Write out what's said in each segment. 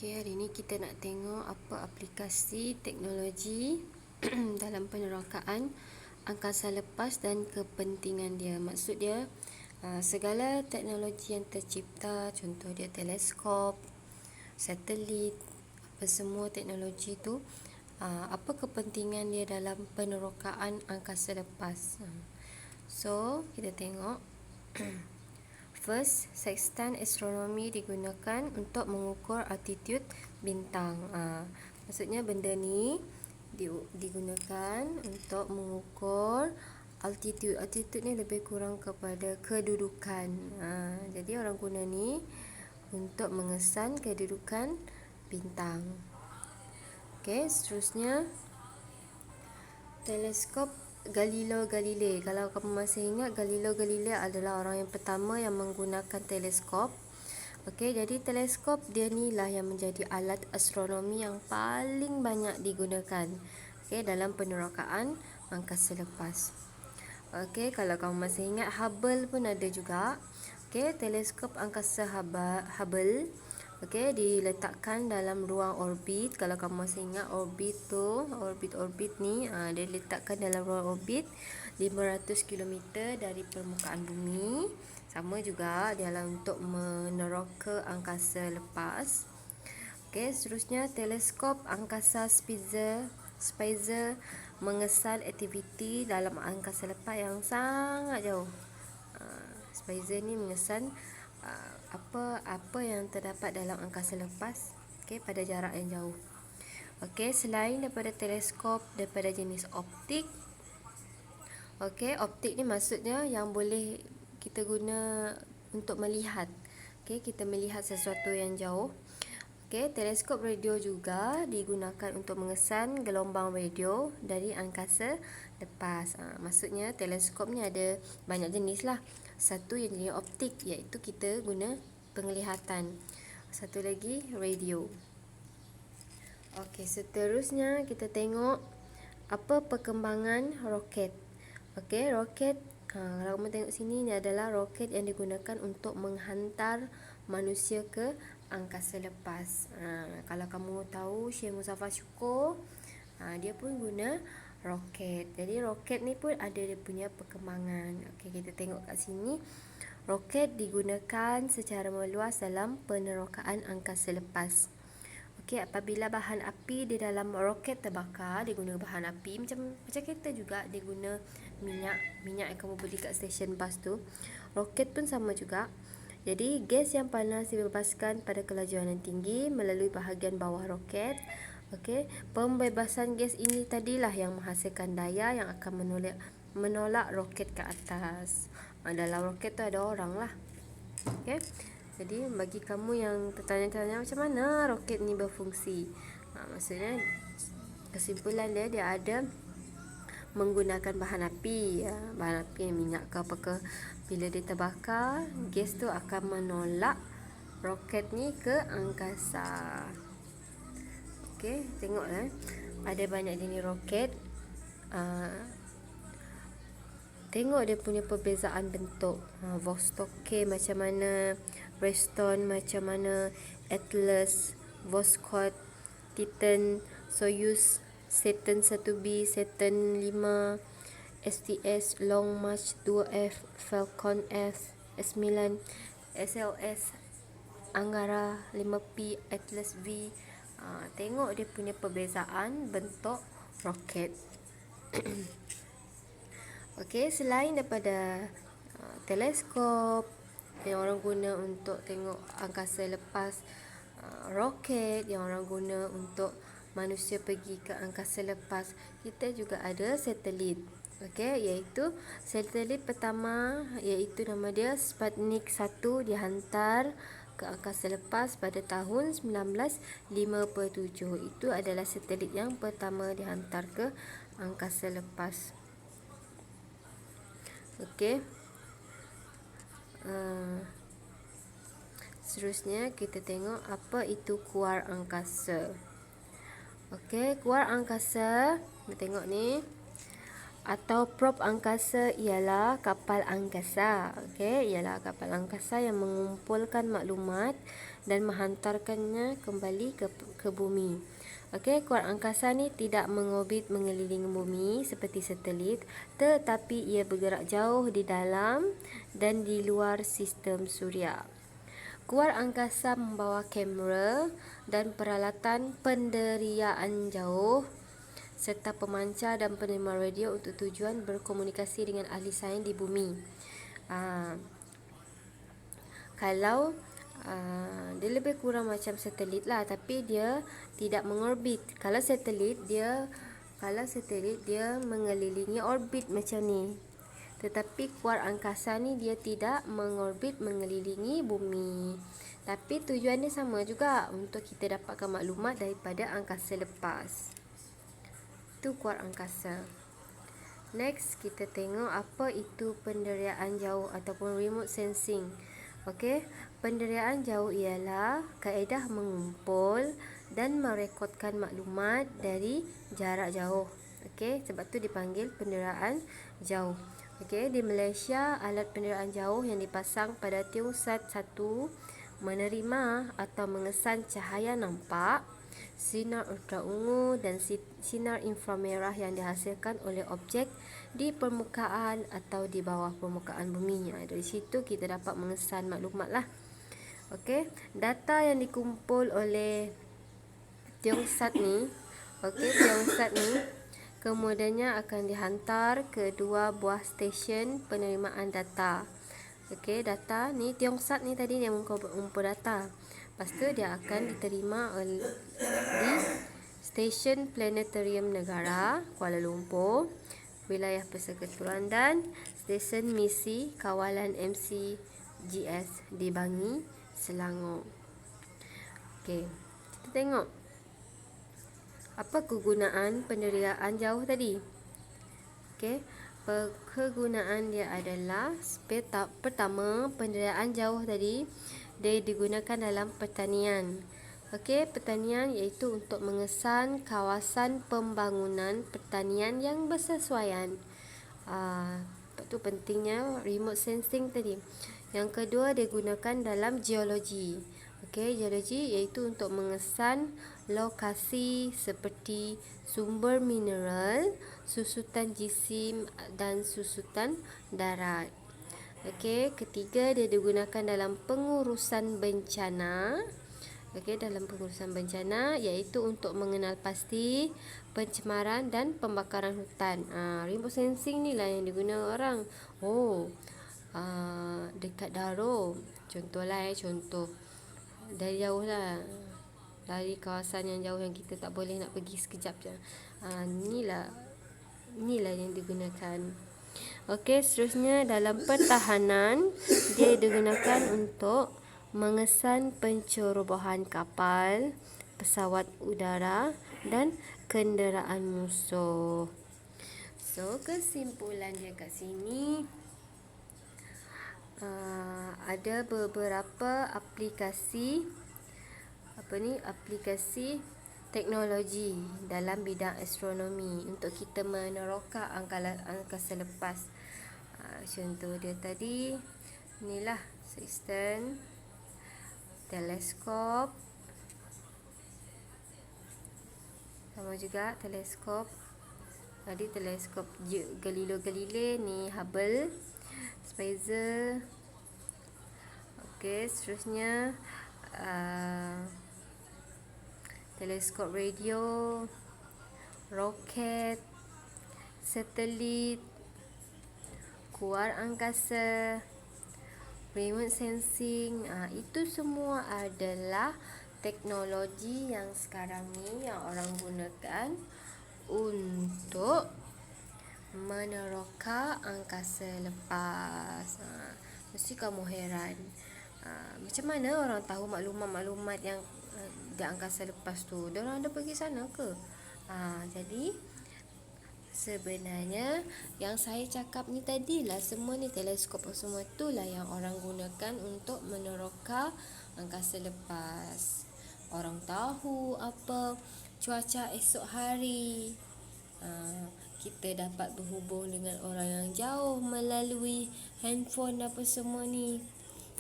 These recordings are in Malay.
Okey, hari ni kita nak tengok apa aplikasi teknologi dalam penerokaan angkasa lepas dan kepentingan dia. Maksud dia, segala teknologi yang tercipta, contoh dia teleskop, satelit, apa semua teknologi tu, apa kepentingan dia dalam penerokaan angkasa lepas. So, kita tengok. First, sextant astronomy digunakan untuk mengukur altitude bintang. Maksudnya benda ni digunakan untuk mengukur altitude. Altitude ni lebih kurang kepada kedudukan. Jadi orang guna ni untuk mengesan kedudukan bintang. Okey, seterusnya teleskop Galileo Galilei. Kalau kamu masih ingat, Galileo Galilei adalah orang yang pertama yang menggunakan teleskop. Okey, jadi teleskop dia ni lah yang menjadi alat astronomi yang paling banyak digunakan dalam penerokaan angkasa lepas. Okey, kalau kamu masih ingat, Hubble pun ada juga. Okey, teleskop angkasa Hubble diletakkan dalam ruang orbit. Kalau kamu masih ingat orbit tu, orbit ni dia diletakkan dalam ruang orbit 500 km dari permukaan bumi. Sama juga dalam untuk meneroka angkasa lepas. Okey, seterusnya teleskop angkasa Spitzer mengesan aktiviti dalam angkasa lepas yang sangat jauh. Spitzer ni mengesan apa yang terdapat dalam angkasa lepas pada jarak yang jauh. Selain daripada teleskop daripada jenis optik. Optik ni maksudnya yang boleh kita guna untuk melihat. Kita melihat sesuatu yang jauh. Teleskop radio juga digunakan untuk mengesan gelombang radio dari angkasa lepas. Maksudnya teleskop ni ada banyak jenis lah. Satu yang jenis optik, iaitu kita guna penglihatan. Satu lagi radio. Seterusnya kita tengok apa perkembangan roket. Roket, kalau kamu tengok sini, ni adalah roket yang digunakan untuk menghantar manusia ke angkasa lepas. Kalau kamu tahu Syekh Muzaffar Shukor, dia pun guna roket. Jadi roket ni pun ada dia punya perkembangan. Kita tengok kat sini. Roket digunakan secara meluas dalam penerokaan angkasa lepas. Apabila bahan api di dalam roket terbakar, dia guna bahan api macam kereta juga, dia guna minyak yang kamu beli kat stesen bas tu. Roket pun sama juga. Jadi gas yang panas dibebaskan pada kelajuan yang tinggi melalui bahagian bawah roket. Pembebasan gas ini tadilah yang menghasilkan daya yang akan menolak roket ke atas. Dalam roket tu ada orang lah. Jadi bagi kamu yang tertanya-tanya macam mana roket ni berfungsi, maksudnya kesimpulan dia ada menggunakan bahan api. Bahan api minyak ke apa ke, bila dia terbakar, gas tu akan menolak roket ni ke angkasa. Tengoklah, ada banyak jenis roket. Tengok dia punya perbezaan bentuk. Vostok macam mana, Preston macam mana, Atlas, Voskhod, Titan, Soyuz, Saturn 1B, Saturn 5, STS, Long March 2F, Falcon F, S9, SLS, Angara 5P, Atlas V. Tengok dia punya perbezaan bentuk roket. Selain daripada teleskop yang orang guna untuk tengok angkasa lepas, roket yang orang guna untuk manusia pergi ke angkasa lepas, kita juga ada satelit. Iaitu satelit pertama, iaitu nama dia Sputnik 1, dihantar ke angkasa lepas pada tahun 1957. Itu adalah satelit yang pertama dihantar ke angkasa lepas. Seterusnya kita tengok apa itu kuar angkasa. Kuar angkasa, kita tengok ni atau prop angkasa ialah kapal angkasa. Okey, ialah kapal angkasa yang mengumpulkan maklumat dan menghantarkannya kembali ke bumi. Okey, kuar angkasa ni tidak mengorbit mengelilingi bumi seperti satelit, tetapi ia bergerak jauh di dalam dan di luar sistem suria. Kuar angkasa membawa kamera dan peralatan penderiaan jauh serta pemancar dan penerima radio untuk tujuan berkomunikasi dengan ahli sains di bumi. Kalau dia lebih kurang macam satelit lah, tapi dia tidak mengorbit. Kalau satelit dia mengelilingi orbit macam ni. Tetapi kuar angkasa ni dia tidak mengorbit mengelilingi bumi. Tapi tujuan dia sama juga, untuk kita dapatkan maklumat daripada angkasa lepas. Itu kuar angkasa. Next, kita tengok apa itu penderiaan jauh ataupun remote sensing. Okey, penderiaan jauh ialah kaedah mengumpul dan merekodkan maklumat dari jarak jauh. Okey, sebab tu dipanggil penderiaan jauh. Okey, di Malaysia, alat penderiaan jauh yang dipasang pada Tyongsat 1 menerima atau mengesan cahaya nampak, sinar ultraungu dan sinar inframerah yang dihasilkan oleh objek di permukaan atau di bawah permukaan bumi. Dari situ kita dapat mengesan maklumat lah. Okey, data yang dikumpul oleh Tyongsat ni, kemudiannya akan dihantar ke dua buah stesen penerimaan data. Okey, data ni Tyongsat ni tadi dia mengumpul data. Lepas tu dia akan diterima di Stesen Planetarium Negara Kuala Lumpur, Wilayah Persekutuan, dan Stesen Misi Kawalan MCGS di Bangi, Selangor. Okey, kita tengok apa kegunaan penderiaan jauh tadi. Okey, kegunaan dia adalah pertama, penderiaan jauh tadi dia digunakan dalam pertanian. Okey, pertanian iaitu untuk mengesan kawasan pembangunan pertanian yang bersesuaian. Lepas tu pentingnya remote sensing tadi. Yang kedua, digunakan dalam geologi. Okey, geologi iaitu untuk mengesan lokasi seperti sumber mineral, susutan jisim dan susutan darat. Okey, ketiga, dia digunakan dalam pengurusan bencana. Okey, dalam pengurusan bencana iaitu untuk mengenal pasti pencemaran dan pembakaran hutan. Remote sensing ni lah yang digunakan orang. Dekat Daro, contohlah contoh dari jauh lah, dari kawasan yang jauh yang kita tak boleh nak pergi sekejap je. Inilah yang digunakan. Okey, seterusnya dalam pertahanan, dia digunakan untuk mengesan pencerobohan kapal, pesawat udara dan kenderaan musuh. So, kesimpulan dia kat sini, ada beberapa aplikasi teknologi dalam bidang astronomi untuk kita meneroka angkasa lepas. Contoh dia tadi, inilah sistem teleskop. Sama juga teleskop. Tadi teleskop Galileo Galilei, ni Hubble, Spitzer. Okey, seterusnya teleskop radio, roket, satelit, kuar angkasa, remote sensing. Itu semua adalah teknologi yang sekarang ni yang orang gunakan untuk meneroka angkasa lepas. Mesti kamu heran, macam mana orang tahu maklumat-maklumat yang di angkasa lepas tu? Diorang ada pergi sana ke? Jadi sebenarnya yang saya cakap ni tadilah, semua ni teleskop semua itulah yang orang gunakan untuk meneroka angkasa lepas. Orang tahu apa cuaca esok hari, kita dapat berhubung dengan orang yang jauh melalui handphone apa semua ni.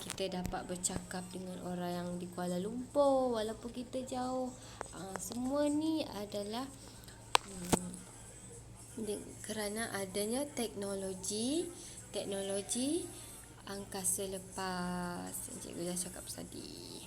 Kita dapat bercakap dengan orang yang di Kuala Lumpur walaupun kita jauh. Semua ni adalah kerana adanya teknologi angkasa lepas. Cikgu dah cakap tadi.